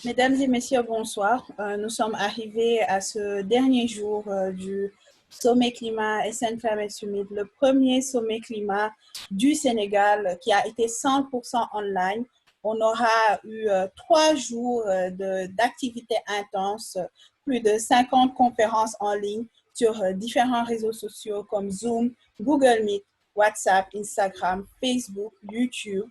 Mesdames et messieurs, bonsoir. Nous sommes arrivés à ce dernier jour du sommet climat SN Climate Summit, le premier sommet climat du Sénégal qui a été 100% online. On aura eu 3 jours d'activités intenses, plus de 50 conférences en ligne sur différents réseaux sociaux comme Zoom, Google Meet, WhatsApp, Instagram, Facebook, YouTube.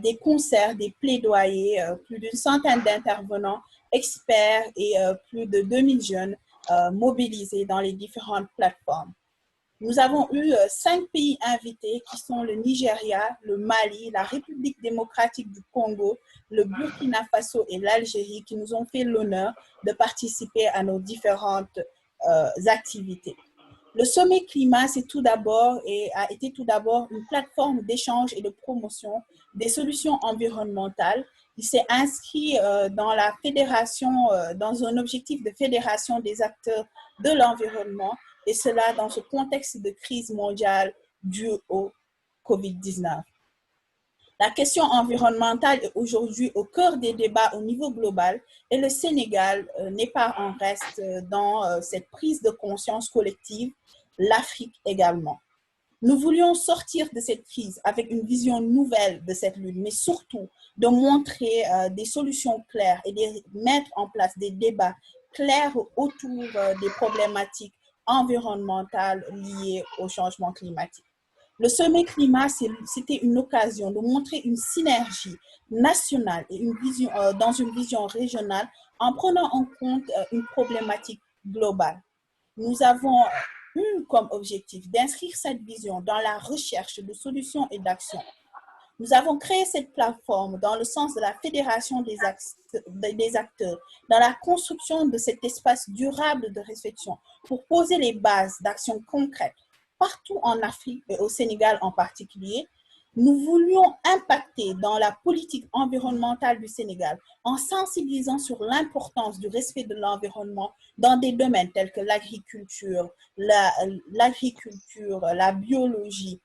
Des concerts, des plaidoyers, plus d'une centaine d'intervenants, experts et plus de 2000 jeunes mobilisés dans les différentes plateformes. Nous avons eu 5 pays invités qui sont le Nigeria, le Mali, la République démocratique du Congo, le Burkina Faso et l'Algérie qui nous ont fait l'honneur de participer à nos différentes activités. Le sommet climat, c'est tout d'abord et a été tout d'abord une plateforme d'échange et de promotion des solutions environnementales. Il s'est inscrit dans la fédération, dans un objectif de fédération des acteurs de l'environnement, et cela dans ce contexte de crise mondiale due au COVID-19. La question environnementale est aujourd'hui au cœur des débats au niveau global et le Sénégal n'est pas en reste dans cette prise de conscience collective, l'Afrique également. Nous voulions sortir de cette crise avec une vision nouvelle de cette lutte, mais surtout de montrer des solutions claires et de mettre en place des débats clairs autour des problématiques environnementales liées au changement climatique. Le sommet climat, c'était une occasion de montrer une synergie nationale et dans une vision régionale en prenant en compte une problématique globale. Nous avons eu comme objectif d'inscrire cette vision dans la recherche de solutions et d'actions. Nous avons créé cette plateforme dans le sens de la fédération des acteurs, dans la construction de cet espace durable de réflexion pour poser les bases d'actions concrètes partout en Afrique et au Sénégal en particulier. Nous voulions impacter dans la politique environnementale du Sénégal en sensibilisant sur l'importance du respect de l'environnement dans des domaines tels que l'agriculture, la biologie,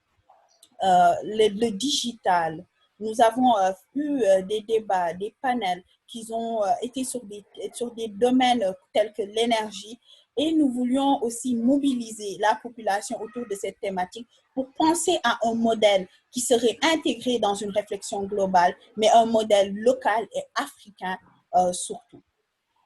le digital. Nous avons eu des débats, des panels qui ont été sur des domaines tels que l'énergie, et nous voulions aussi mobiliser la population autour de cette thématique pour penser à un modèle qui serait intégré dans une réflexion globale, mais un modèle local et africain surtout.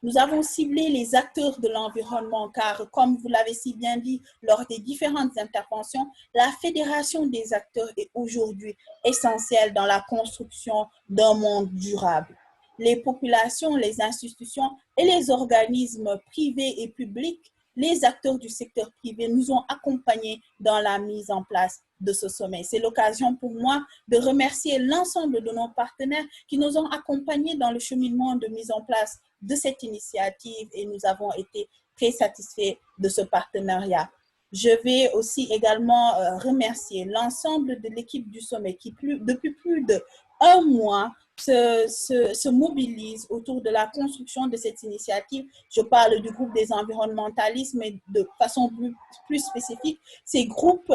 Nous avons ciblé les acteurs de l'environnement car, comme vous l'avez si bien dit lors des différentes interventions, la fédération des acteurs est aujourd'hui essentielle dans la construction d'un monde durable. Les populations, les institutions et les organismes privés et publics, les acteurs du secteur privé nous ont accompagnés dans la mise en place de ce sommet. C'est l'occasion pour moi de remercier l'ensemble de nos partenaires qui nous ont accompagnés dans le cheminement de mise en place de cette initiative, et nous avons été très satisfaits de ce partenariat. Je vais aussi également remercier l'ensemble de l'équipe du sommet qui, depuis plus d'1 mois, se mobilise autour de la construction de cette initiative. Je parle du groupe des environnementalistes, mais de façon plus spécifique, ces groupes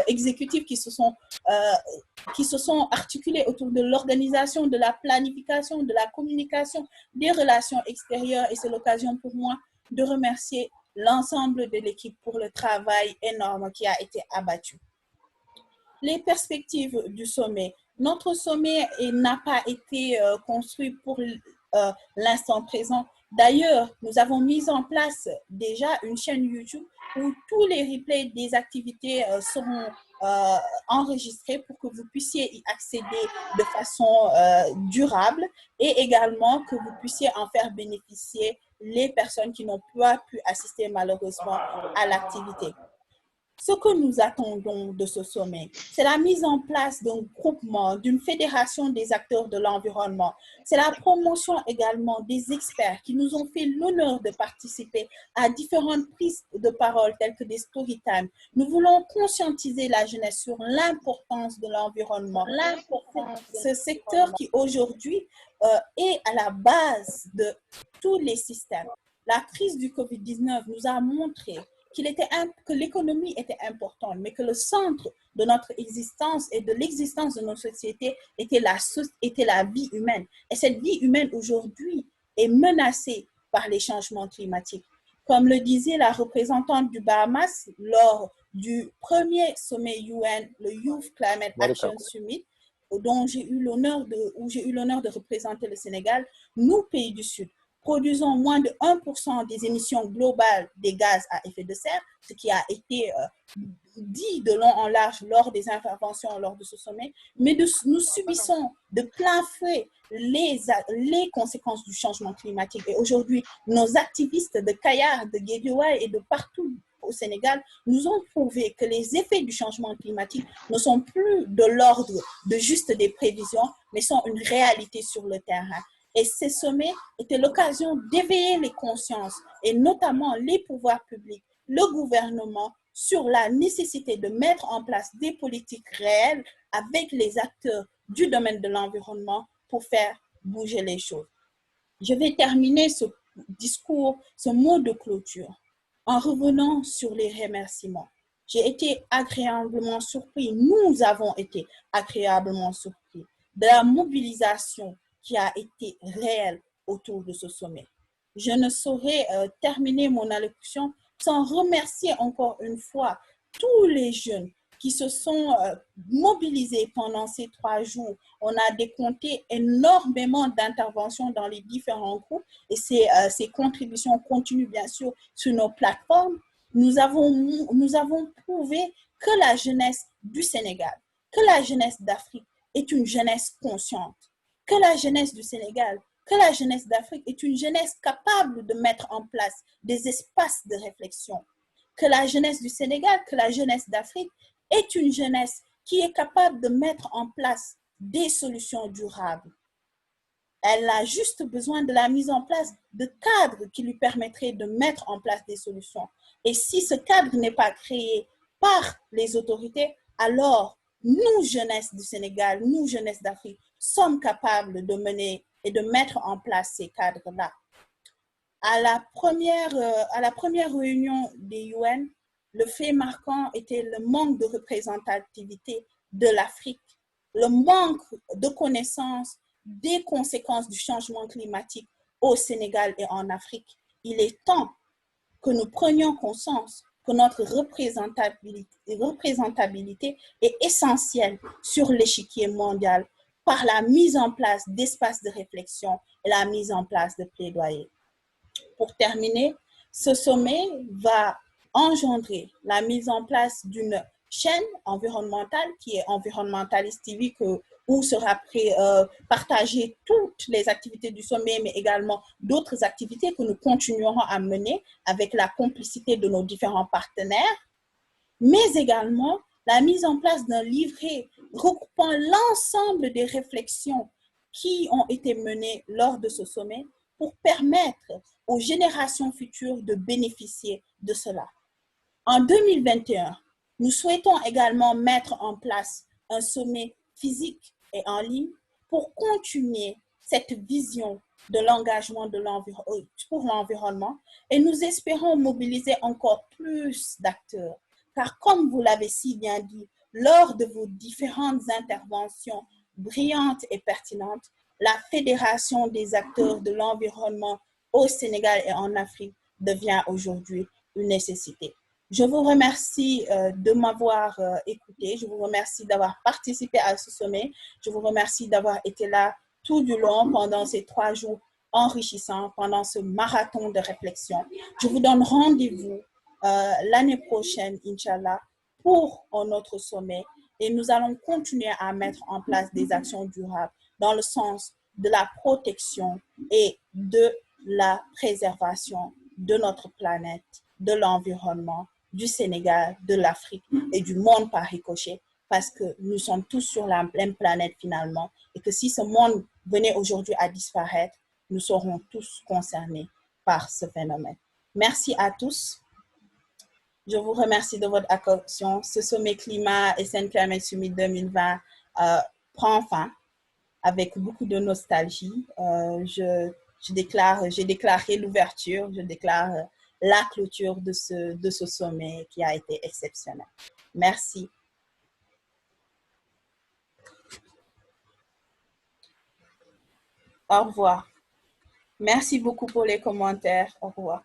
exécutifs qui se sont articulés autour de l'organisation, de la planification, de la communication, des relations extérieures. Et c'est l'occasion pour moi de remercier l'ensemble de l'équipe pour le travail énorme qui a été abattu. Les perspectives du sommet. Notre sommet n'a pas été construit pour l'instant présent. D'ailleurs, nous avons mis en place déjà une chaîne YouTube où tous les replays des activités seront enregistrés pour que vous puissiez y accéder de façon durable, et également que vous puissiez en faire bénéficier les personnes qui n'ont pas pu assister malheureusement à l'activité. Ce que nous attendons de ce sommet, c'est la mise en place d'un groupement, d'une fédération des acteurs de l'environnement. C'est la promotion également des experts qui nous ont fait l'honneur de participer à différentes prises de parole telles que des story time. Nous voulons conscientiser la jeunesse sur l'importance de l'environnement. Ce secteur qui aujourd'hui est à la base de tous les systèmes. La crise du COVID-19 nous a montré que l'économie était importante, mais que le centre de notre existence et de l'existence de nos sociétés était la vie humaine. Et cette vie humaine aujourd'hui est menacée par les changements climatiques. Comme le disait la représentante du Bahamas lors du premier sommet UN, le Youth Climate Action Summit, dont j'ai eu l'honneur de représenter le Sénégal, nous, pays du Sud, produisons moins de 1% des émissions globales des gaz à effet de serre, ce qui a été dit de long en large lors des interventions lors de ce sommet, mais nous subissons de plein fouet les conséquences du changement climatique. Et aujourd'hui, nos activistes de Kayar, de Guédiawaye et de partout au Sénégal nous ont prouvé que les effets du changement climatique ne sont plus de l'ordre de juste des prévisions, mais sont une réalité sur le terrain. Et ces sommets étaient l'occasion d'éveiller les consciences, et notamment les pouvoirs publics, le gouvernement, sur la nécessité de mettre en place des politiques réelles avec les acteurs du domaine de l'environnement pour faire bouger les choses. Je vais terminer ce discours, ce mot de clôture, en revenant sur les remerciements. J'ai été agréablement surpris, nous avons été agréablement surpris de la mobilisation qui a été réelle autour de ce sommet. Je ne saurais terminer mon allocution sans remercier encore une fois tous les jeunes qui se sont mobilisés pendant ces 3 jours. On a décompté énormément d'interventions dans les différents groupes et ces contributions continuent bien sûr sur nos plateformes. Nous avons prouvé que la jeunesse du Sénégal, que la jeunesse d'Afrique est une jeunesse consciente, que la jeunesse du Sénégal, que la jeunesse d'Afrique est une jeunesse capable de mettre en place des espaces de réflexion, que la jeunesse du Sénégal, que la jeunesse d'Afrique est une jeunesse qui est capable de mettre en place des solutions durables. Elle a juste besoin de la mise en place de cadres qui lui permettraient de mettre en place des solutions. Et si ce cadre n'est pas créé par les autorités, alors nous, jeunesse du Sénégal, nous, jeunesse d'Afrique, sommes capables de mener et de mettre en place ces cadres-là. À la première réunion des UN, le fait marquant était le manque de représentativité de l'Afrique, le manque de connaissance des conséquences du changement climatique au Sénégal et en Afrique. Il est temps que nous prenions conscience que notre représentabilité est essentielle sur l'échiquier mondial par la mise en place d'espaces de réflexion et la mise en place de plaidoyer. Pour terminer, ce sommet va engendrer la mise en place d'une chaîne environnementale qui est Environmentalist TV, où sera partagées toutes les activités du sommet, mais également d'autres activités que nous continuerons à mener avec la complicité de nos différents partenaires, mais également la mise en place d'un livret regroupant l'ensemble des réflexions qui ont été menées lors de ce sommet pour permettre aux générations futures de bénéficier de cela. En 2021, nous souhaitons également mettre en place un sommet physique et en ligne pour continuer cette vision de l'engagement pour l'environnement, et nous espérons mobiliser encore plus d'acteurs. Car comme vous l'avez si bien dit, lors de vos différentes interventions brillantes et pertinentes, la Fédération des acteurs de l'environnement au Sénégal et en Afrique devient aujourd'hui une nécessité. Je vous remercie de m'avoir écouté. Je vous remercie d'avoir participé à ce sommet. Je vous remercie d'avoir été là tout du long pendant ces 3 jours enrichissants, pendant ce marathon de réflexion. Je vous donne rendez-vous l'année prochaine, Inch'Allah, pour un autre sommet. Et nous allons continuer à mettre en place des actions durables dans le sens de la protection et de la préservation de notre planète, de l'environnement, du Sénégal, de l'Afrique et du monde par ricochet, parce que nous sommes tous sur la même planète finalement, et que si ce monde venait aujourd'hui à disparaître, nous serons tous concernés par ce phénomène. Merci à tous. Je vous remercie de votre attention. Ce sommet climat SN Climate Summit 2020 prend fin avec beaucoup de nostalgie. J'ai déclaré l'ouverture, je déclare la clôture de ce sommet qui a été exceptionnel. Merci. Au revoir. Merci beaucoup pour les commentaires. Au revoir.